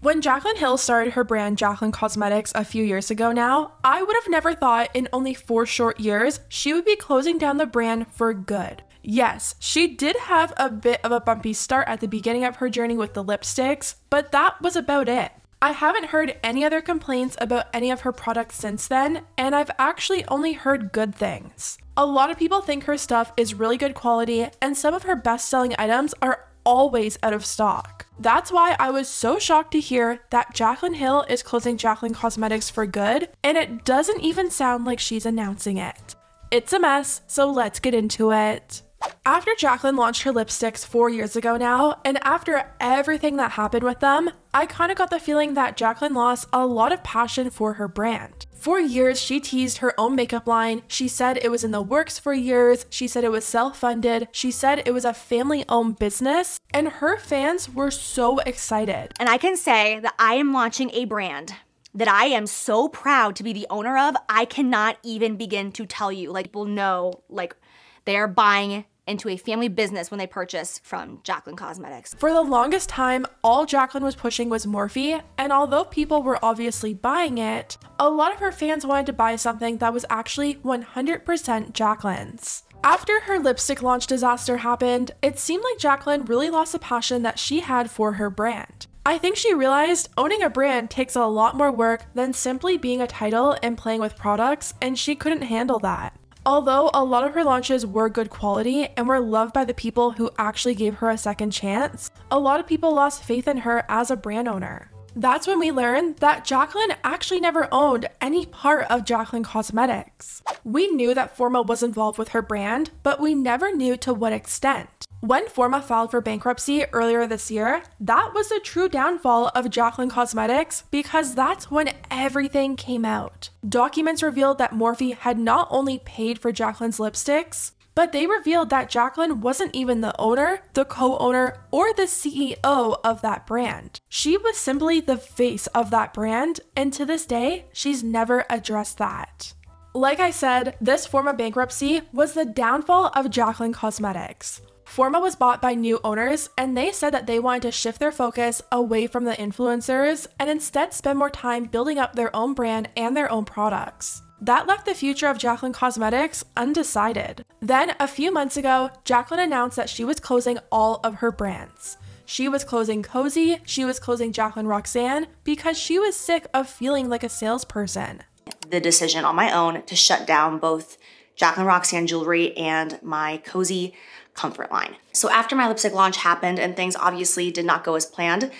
When Jaclyn Hill started her brand Jaclyn Cosmetics a few years ago now, I would have never thought in only 4 short years she would be closing down the brand for good. Yes, she did have a bit of a bumpy start at the beginning of her journey with the lipsticks, but that was about it. I haven't heard any other complaints about any of her products since then, and I've actually only heard good things. A lot of people think her stuff is really good quality, and some of her best-selling items are always out of stock. That's why I was so shocked to hear that Jaclyn Hill is closing Jaclyn Cosmetics for good, and it doesn't even sound like she's announcing it. It's a mess, so let's get into it. After Jaclyn launched her lipsticks 4 years ago now, and after everything that happened with them, I kind of got the feeling that Jaclyn lost a lot of passion for her brand. For years, she teased her own makeup line. She said it was in the works for years. She said it was self-funded. She said it was a family-owned business, and her fans were so excited. And I can say that I am launching a brand that I am so proud to be the owner of. I cannot even begin to tell you. Like, people know, like, they are buying into a family business when they purchase from Jaclyn Cosmetics. For the longest time, all Jaclyn was pushing was Morphe, and although people were obviously buying it, a lot of her fans wanted to buy something that was actually 100% Jaclyn's. After her lipstick launch disaster happened, it seemed like Jaclyn really lost the passion that she had for her brand. I think she realized owning a brand takes a lot more work than simply being a title and playing with products, and she couldn't handle that. Although a lot of her launches were good quality and were loved by the people who actually gave her a second chance, a lot of people lost faith in her as a brand owner. That's when we learned that Jaclyn actually never owned any part of Jaclyn Cosmetics. We knew that Forma was involved with her brand, but we never knew to what extent. When Forma filed for bankruptcy earlier this year, that was the true downfall of Jaclyn Cosmetics because that's when everything came out. Documents revealed that Morphe had not only paid for Jaclyn's lipsticks, but they revealed that Jaclyn wasn't even the owner, the co-owner, or the CEO of that brand. She was simply the face of that brand, and to this day, she's never addressed that. Like I said, this Forma bankruptcy was the downfall of Jaclyn Cosmetics. Forma was bought by new owners, and they said that they wanted to shift their focus away from the influencers and instead spend more time building up their own brand and their own products. That left the future of Jaclyn Cosmetics undecided. Then, a few months ago, Jaclyn announced that she was closing all of her brands. She was closing Cozy, she was closing Jaclyn Roxanne because she was sick of feeling like a salesperson. The decision on my own to shut down both Jaclyn Roxanne jewelry and my Cozy comfort line. So after my lipstick launch happened and things obviously did not go as planned,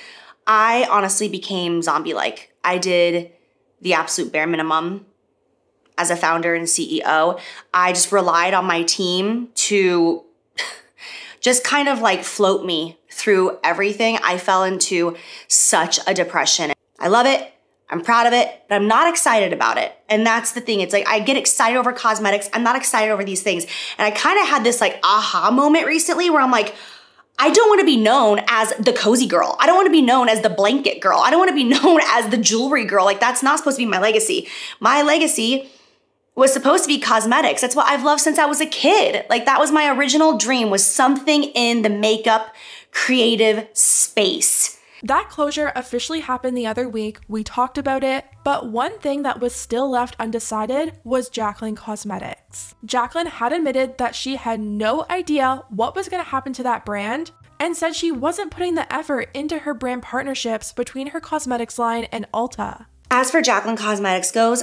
I honestly became zombie-like. I did the absolute bare minimum as a founder and CEO. I just relied on my team to just kind of like float me through everything. I fell into such a depression. I love it. I'm proud of it, but I'm not excited about it. And that's the thing. It's like I get excited over cosmetics. I'm not excited over these things. And I kind of had this like aha moment recently where I'm like, I don't want to be known as the cozy girl. I don't want to be known as the blanket girl. I don't want to be known as the jewelry girl. Like that's not supposed to be my legacy. My legacy was supposed to be cosmetics. That's what I've loved since I was a kid. Like that was my original dream, was something in the makeup creative space. That closure officially happened the other week. We talked about it, but one thing that was still left undecided was Jaclyn Cosmetics. Jaclyn had admitted that she had no idea what was going to happen to that brand and said she wasn't putting the effort into her brand partnerships between her cosmetics line and Ulta. As for Jaclyn Cosmetics goes,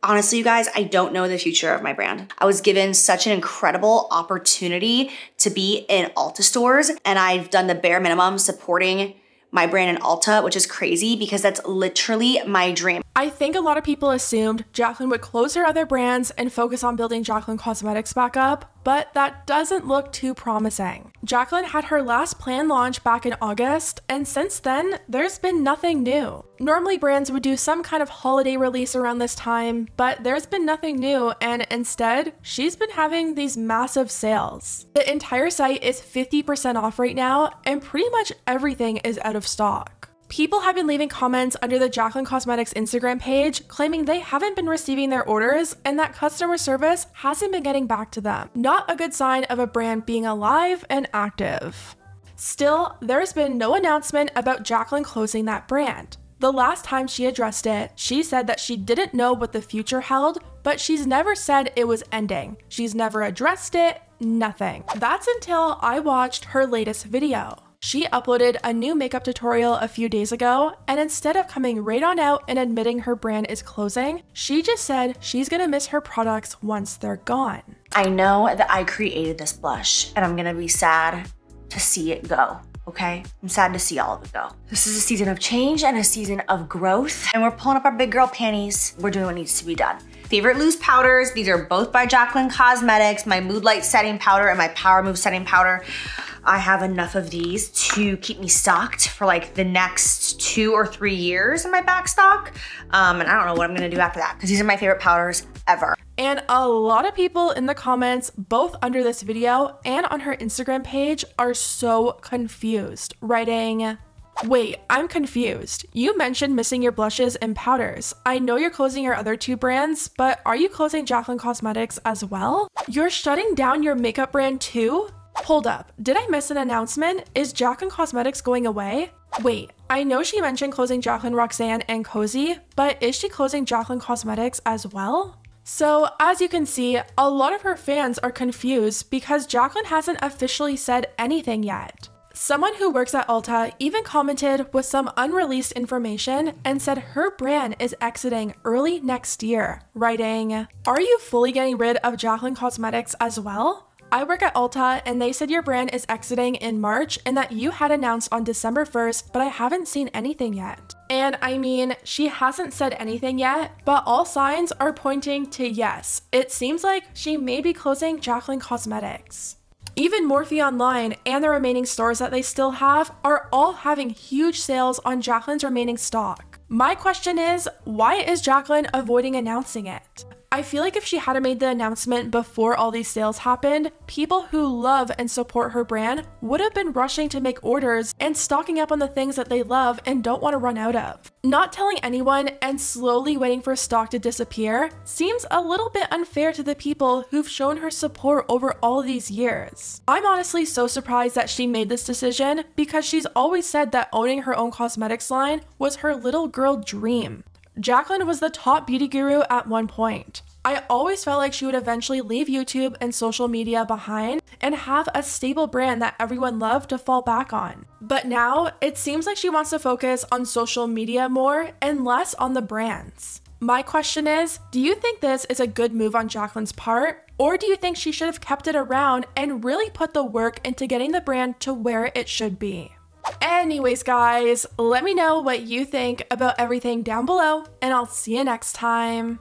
honestly, you guys, I don't know the future of my brand. I was given such an incredible opportunity to be in Ulta stores, and I've done the bare minimum supporting my brand in Ulta, which is crazy because that's literally my dream. I think a lot of people assumed Jaclyn would close her other brands and focus on building Jaclyn Cosmetics back up, but that doesn't look too promising. Jaclyn had her last planned launch back in August, and since then, there's been nothing new. Normally brands would do some kind of holiday release around this time, but there's been nothing new, and instead, she's been having these massive sales. The entire site is 50% off right now, and pretty much everything is out of stock. People have been leaving comments under the Jaclyn Cosmetics Instagram page claiming they haven't been receiving their orders and that customer service hasn't been getting back to them. Not a good sign of a brand being alive and active. Still, there's been no announcement about Jaclyn closing that brand. The last time she addressed it, she said that she didn't know what the future held, but she's never said it was ending. She's never addressed it, nothing. That's until I watched her latest video. She uploaded a new makeup tutorial a few days ago, and instead of coming right on out and admitting her brand is closing, she just said she's gonna miss her products once they're gone. I know that I created this blush, and I'm gonna be sad to see it go. Okay? I'm sad to see all of it go. This is a season of change and a season of growth, and we're pulling up our big girl panties. We're doing what needs to be done. Favorite loose powders, these are both by Jaclyn Cosmetics, my Mood Light setting powder and my Power Move setting powder. I have enough of these to keep me stocked for like the next 2 or 3 years in my back stock. And I don't know what I'm gonna do after that, because these are my favorite powders ever. And a lot of people in the comments, both under this video and on her Instagram page, are so confused, writing, "Wait, I'm confused. You mentioned missing your blushes and powders. I know you're closing your other 2 brands, but are you closing Jaclyn Cosmetics as well? You're shutting down your makeup brand too? Hold up, did I miss an announcement? Is Jaclyn Cosmetics going away? Wait, I know she mentioned closing Jaclyn Roxanne and Cozy, but is she closing Jaclyn Cosmetics as well?" So as you can see, a lot of her fans are confused because Jaclyn hasn't officially said anything yet. Someone who works at Ulta even commented with some unreleased information and said her brand is exiting early next year, writing, "Are you fully getting rid of Jaclyn Cosmetics as well? I work at Ulta and they said your brand is exiting in March and that you had announced on December 1st, but I haven't seen anything yet." And I mean, she hasn't said anything yet, but all signs are pointing to yes. It seems like she may be closing Jaclyn Cosmetics. Even Morphe Online and the remaining stores that they still have are all having huge sales on Jaclyn's remaining stock. My question is, why is Jaclyn avoiding announcing it? I feel like if she had made the announcement before all these sales happened, people who love and support her brand would have been rushing to make orders and stocking up on the things that they love and don't want to run out of. Not telling anyone and slowly waiting for stock to disappear seems a little bit unfair to the people who've shown her support over all these years. I'm honestly so surprised that she made this decision because she's always said that owning her own cosmetics line was her little girl dream. Jaclyn was the top beauty guru at one point. I always felt like she would eventually leave YouTube and social media behind and have a stable brand that everyone loved to fall back on. But now, it seems like she wants to focus on social media more and less on the brands. My question is, do you think this is a good move on Jaclyn's part? Or do you think she should have kept it around and really put the work into getting the brand to where it should be? Anyways, guys, let me know what you think about everything down below, and I'll see you next time.